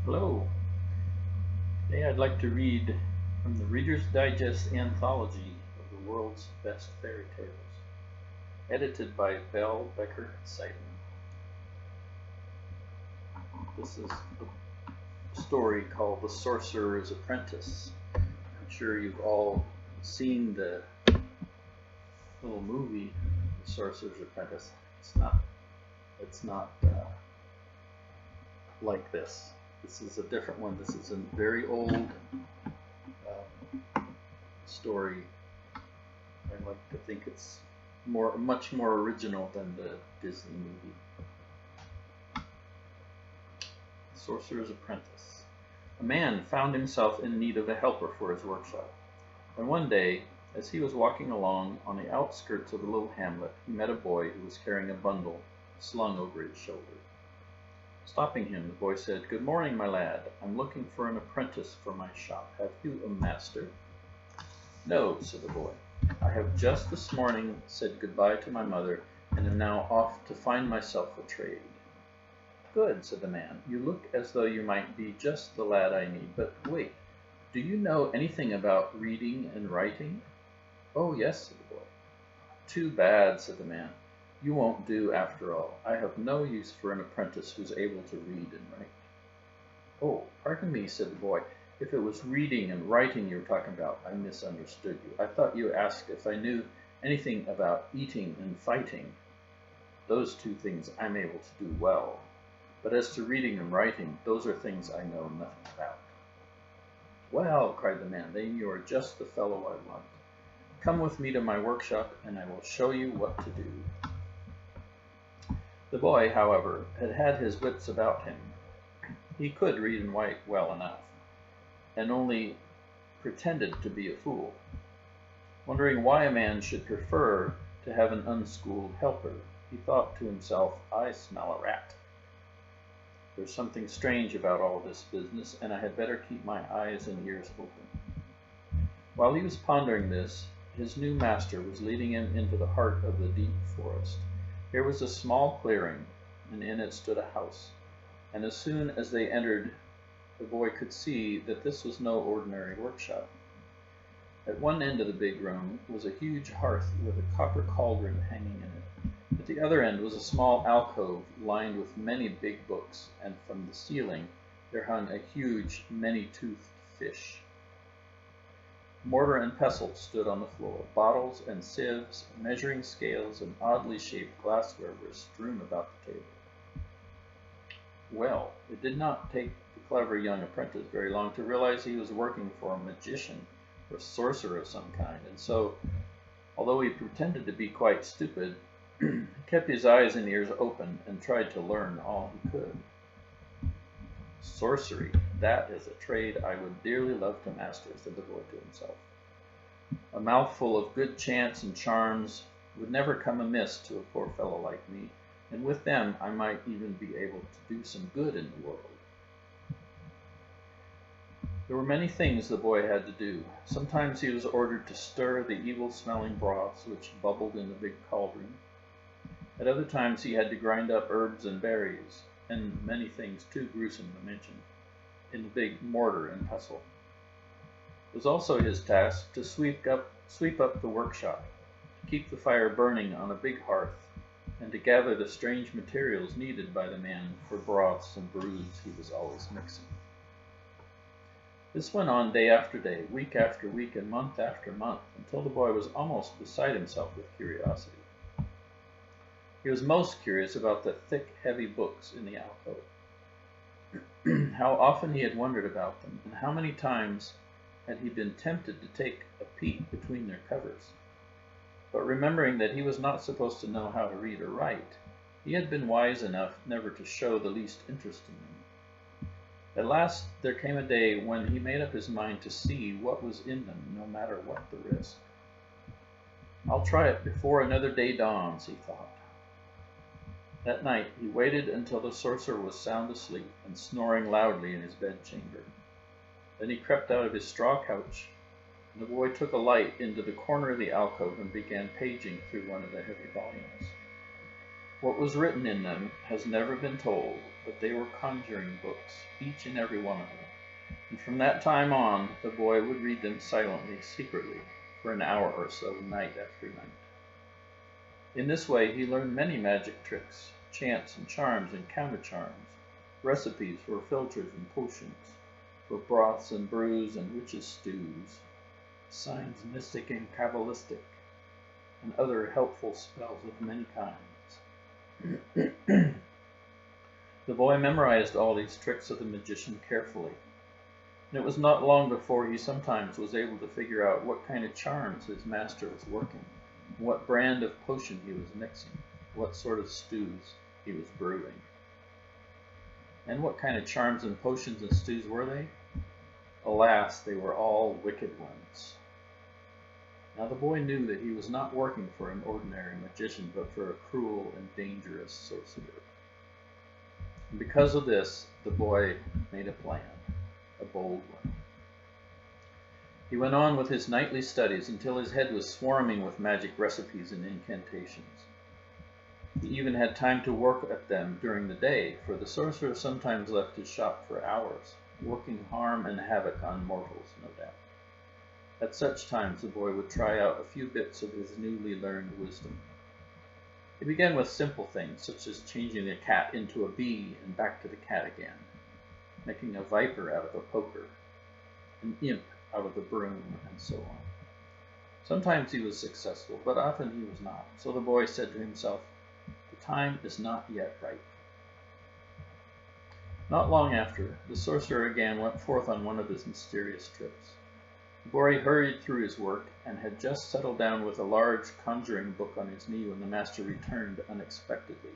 Hello. Today I'd like to read from the Reader's Digest Anthology of the World's Best Fairy Tales, edited by Bell Becker Seiden. This is a story called The Sorcerer's Apprentice. I'm sure you've all seen the little movie, The Sorcerer's Apprentice. It's not like this. This is a different one. This is a very old story. I like to think it's much more original than the Disney movie. Sorcerer's Apprentice. A man found himself in need of a helper for his workshop. And one day, as he was walking along on the outskirts of a little hamlet, he met a boy who was carrying a bundle slung over his shoulder. Stopping him, the boy said, "Good morning, my lad. I'm looking for an apprentice for my shop. Have you a master?" "No," said the boy. "I have just this morning said goodbye to my mother and am now off to find myself a trade." "Good," said the man. "You look as though you might be just the lad I need. But wait, do you know anything about reading and writing?" "Oh, yes," said the boy. "Too bad," said the man. "You won't do after all. I have no use for an apprentice who's able to read and write." "Oh, pardon me," said the boy. "If it was reading and writing you were talking about, I misunderstood you. I thought you asked if I knew anything about eating and fighting. Those two things I'm able to do well. But as to reading and writing, those are things I know nothing about." "Well," cried the man, "then you are just the fellow I want. Come with me to my workshop, and I will show you what to do." The boy, however, had had his wits about him. He could read and write well enough, and only pretended to be a fool. Wondering why a man should prefer to have an unschooled helper, he thought to himself, "I smell a rat. There's something strange about all this business, and I had better keep my eyes and ears open." While he was pondering this, his new master was leading him into the heart of the deep forest. Here was a small clearing, and in it stood a house, and as soon as they entered, the boy could see that this was no ordinary workshop. At one end of the big room was a huge hearth with a copper cauldron hanging in it. At the other end was a small alcove lined with many big books, and from the ceiling there hung a huge, many-toothed fish. Mortar and pestle stood on the floor. Bottles and sieves, measuring scales, and oddly shaped glassware were strewn about the table. Well, it did not take the clever young apprentice very long to realize he was working for a magician or sorcerer of some kind, and so, although he pretended to be quite stupid, he kept his eyes and ears open and tried to learn all he could. "Sorcery, that is a trade I would dearly love to master," said the boy to himself. "A mouthful of good chants and charms would never come amiss to a poor fellow like me, and with them I might even be able to do some good in the world." There were many things the boy had to do. Sometimes he was ordered to stir the evil-smelling broths which bubbled in the big cauldron. At other times he had to grind up herbs and berries, and many things too gruesome to mention, in the big mortar and pestle. It was also his task to sweep up the workshop, to keep the fire burning on a big hearth, and to gather the strange materials needed by the man for broths and brews he was always mixing. This went on day after day, week after week, and month after month, until the boy was almost beside himself with curiosity. He was most curious about the thick, heavy books in the alcove. How often he had wondered about them, and how many times had he been tempted to take a peek between their covers. But remembering that he was not supposed to know how to read or write, he had been wise enough never to show the least interest in them. At last there came a day when he made up his mind to see what was in them, no matter what the risk. "I'll try it before another day dawns," he thought. That night he waited until the sorcerer was sound asleep and snoring loudly in his bedchamber. Then he crept out of his straw couch, and the boy took a light into the corner of the alcove and began paging through one of the heavy volumes. What was written in them has never been told, but they were conjuring books, each and every one of them. And from that time on, the boy would read them silently, secretly, for an hour or so, night after night. In this way, he learned many magic tricks, chants and charms and counter-charms, recipes for philters and potions, for broths and brews and witches' stews, signs mystic and cabalistic, and other helpful spells of many kinds. The boy memorized all these tricks of the magician carefully, and it was not long before he sometimes was able to figure out what kind of charms his master was working, what brand of potion he was mixing, what sort of stews he was brewing. And what kind of charms and potions and stews were they? Alas, they were all wicked ones. Now the boy knew that he was not working for an ordinary magician, but for a cruel and dangerous sorcerer. And because of this, the boy made a plan, a bold one. He went on with his nightly studies until his head was swarming with magic recipes and incantations. He even had time to work at them during the day, for the sorcerer sometimes left his shop for hours, working harm and havoc on mortals, no doubt. At such times the boy would try out a few bits of his newly learned wisdom. He began with simple things, such as changing a cat into a bee and back to the cat again, making a viper out of a poker, an imp out of a broom, and so on. Sometimes he was successful, but often he was not, so the boy said to himself, "The time is not yet ripe." Not long after, the sorcerer again went forth on one of his mysterious trips. The boy hurried through his work, and had just settled down with a large conjuring book on his knee when the master returned unexpectedly.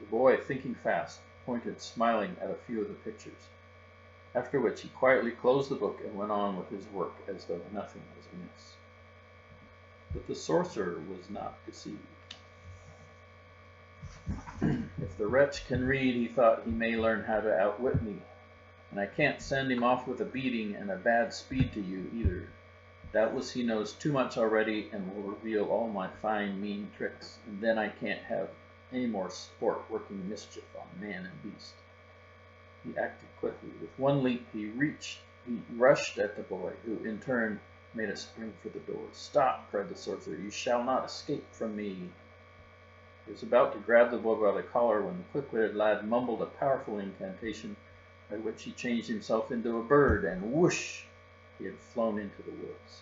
The boy, thinking fast, pointed smiling at a few of the pictures, after which he quietly closed the book and went on with his work as though nothing was amiss. But the sorcerer was not deceived. If the wretch can read, he thought, he may learn how to outwit me, and I can't send him off with a beating and a bad speed to you either. Doubtless he knows too much already and will reveal all my fine, mean tricks, and then I can't have any more sport working mischief on man and beast. He acted quickly. With one leap he rushed at the boy, who in turn made a spring for the door. "Stop!" cried the sorcerer. "You shall not escape from me." He was about to grab the boy by the collar when the quick-witted lad mumbled a powerful incantation by which he changed himself into a bird, and whoosh! He had flown into the woods.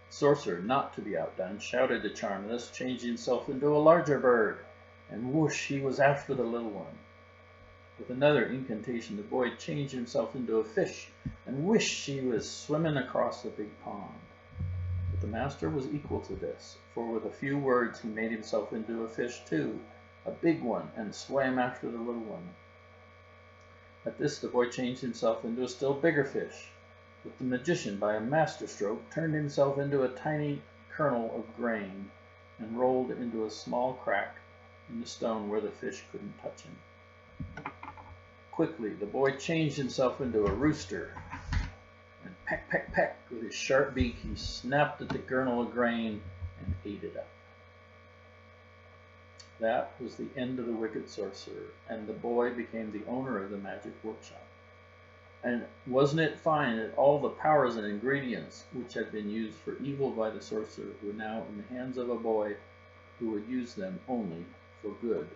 The sorcerer, not to be outdone, shouted the charm, thus changed himself into a larger bird, and whoosh! He was after the little one. With another incantation, the boy changed himself into a fish, and whoosh! He was swimming across the big pond. But the master was equal to this, for with a few words he made himself into a fish too, a big one, and swam after the little one. At this the boy changed himself into a still bigger fish, but the magician, by a master stroke, turned himself into a tiny kernel of grain, and rolled into a small crack in the stone where the fish couldn't touch him. Quickly the boy changed himself into a rooster, and peck, peck, peck, with his sharp beak he snapped at the kernel of grain and ate it up. That was the end of the wicked sorcerer, and the boy became the owner of the magic workshop. And wasn't it fine that all the powers and ingredients which had been used for evil by the sorcerer were now in the hands of a boy who would use them only for good?